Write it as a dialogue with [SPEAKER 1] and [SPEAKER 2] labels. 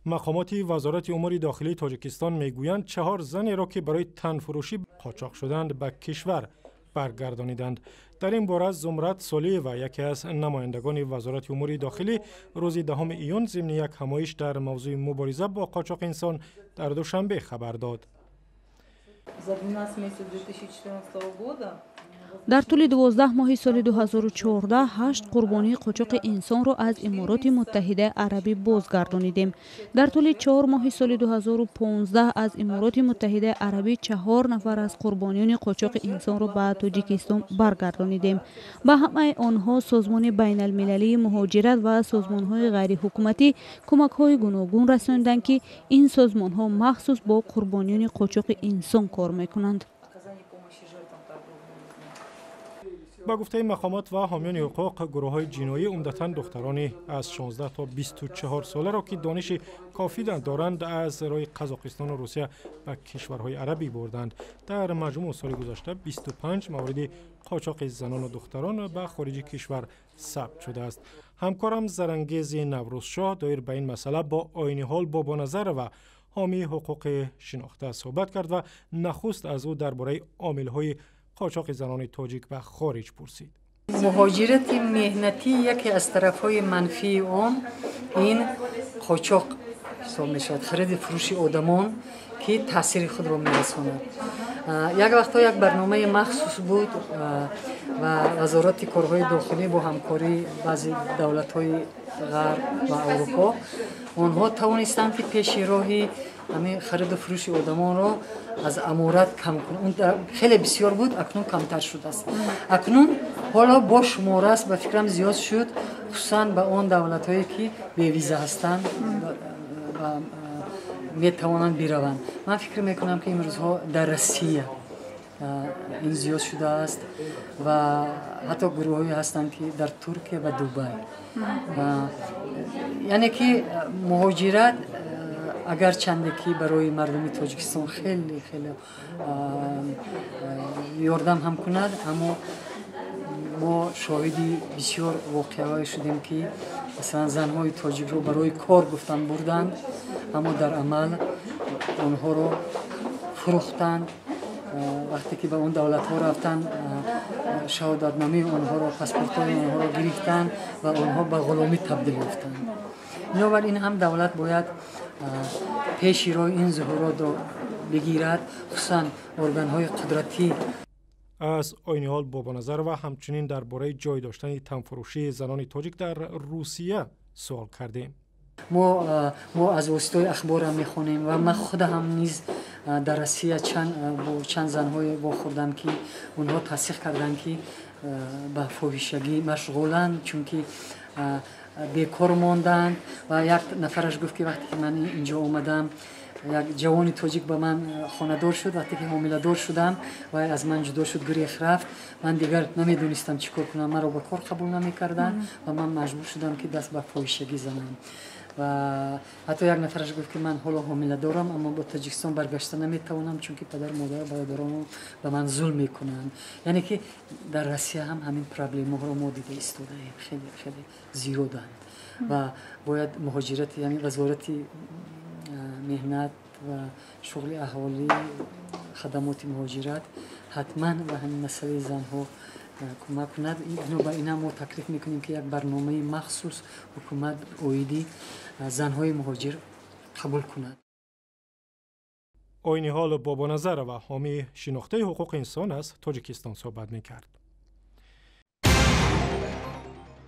[SPEAKER 1] مقامات وزارت امور داخلی تاجیکستان میگویند 4 زنی را که برای تنفروشی قاچاق شدند به کشور برگردانیدند. در این باره زمرت صالح و یکی از نمایندگان وزارت امور داخلی روز 10 ایون ضمن یک همایش در موضوع مبارزه با قاچاق انسان در دوشنبه خبر داد.
[SPEAKER 2] در طول 12 ماه سال 2014 8 قربانی قاچاق انسان را از امارات متحده عربی بازگردانیدیم. در طول 4 ماه سال 2015 از امارات متحده عربی 4 نفر از قربانیان قاچاق انسان را به تاجیکستان برگردانیدیم. به همه آنها سازمان بین المللی مهاجرت و سازمان‌های غیر حکومتی کمک‌های گوناگون رساندند که این سازمان‌ها مخصوص با قربانیان قاچاق انسان کار می‌کنند.
[SPEAKER 1] با گفته مقامات و حامیان حقوق، گروه‌های جنایی عمدتاً دخترانی از 16 تا 24 ساله را که دانش کافی دارند از راه قزاقستان و روسیه به کشورهای عربی بردند. در مجموع سال گذشته 25 مورد قاچاق زنان و دختران به خارج کشور ثبت شده است. همکارم زرانگیز نوروزشاه دایر به این مسئله با آینی‌حال بابانظر و حامی حقوق شناخته صحبت کرد و نخست از او درباره عامل‌های قاچاق زنان تاجیک به خارج پرسید.
[SPEAKER 3] مهاجرت مهنتی یکی از طرف‌های منفی آن این قاچاق حساب می‌شود، خرید فروش آدمان که تاثیر خود را می‌رساند. یک وقتا یک برنامه مخصوص بود و وزارت کارهای داخلی با همکاری بعضی دولت‌های غرب و اروپا آنها توانستند که پیش راهی همین خرید و فروش آدمان را از امارت کم کنند. اون خیلی بسیار بود، اکنون کمتر شده است. اکنون حالا با شماره است، به فکرم زیاد شد، خصوصا به آن دولت‌هایی که بی ویزا هستند و می توانند بروند. من فکر میکنم که این روزها در روسیه این زیاد شده است و حتی گروه‌هایی هستند که در ترکیه و دبی. یعنی که مهاجرت اگر چنده که برای مردم تاجیکستان خیلی یاردم هم کند، اما ما شاهدی بسیار واقعه‌ای شدیم که مثلا زنهای تاجیک رو برای کار گفتن بردند، اما در عمل آنها رو فروختند. وقتی که به اون دولت ها رفتن شهادتنامه آنها رو، پاسپورت آنها رو گرفتند و آنها به غلامی تبدیل یافتند. بنابراین هم دولت باید پیش روی این ظهورات را بگیرد، خصوصا ارگان‌های قدرتی.
[SPEAKER 1] از آینی‌حال بابانظر و همچنین درباره جای داشتن تنفروشی زنان تاجیک در روسیه سوال کردیم.
[SPEAKER 3] ما از واسطه اخبار هم میخونیم و من خودم نیز در روسیه چند زنهای واخوردم که اونها تصدیق کردن که به فاحشگی مشغولند، چون که بیکار ماندند. و یک نفرش گفت که وقتی که من اینجا اومدم یک جوانی تاجیک به من خانه‌دار شد، وقتی که حامله دار شدم و از من جدا شد گریخ رفت، من دیگر نمیدونستم چیکار کنم، مرا به کار قبول نمی‌کردند و من مجبور شدم که دست به فاحشگی زنم. و حتی یک نفرش گفت که من حالا حامله دارم اما با تاجیکستان برگشتن نمیتوانم چون که پدر مادر برادران به من ظلم میکنند. یعنی که در روسیه هم همین پرابلم ها رو ما دیده ایستادیم، خیلی زیادند و باید مهاجرت، یعنی وزارت مهنت و شغل اهالی خدمات مهاجرت حتما به همین مسئله زنها کمک کند. اینو با اینا ما تکلیف میکنیم که یک برنامه مخصوص حکومت اویدی زنهای مهاجر قبول کند.
[SPEAKER 1] آینی‌حال بابانظر و حامی شناخته حقوق انسان از تاجیکستان صحبت میکرد.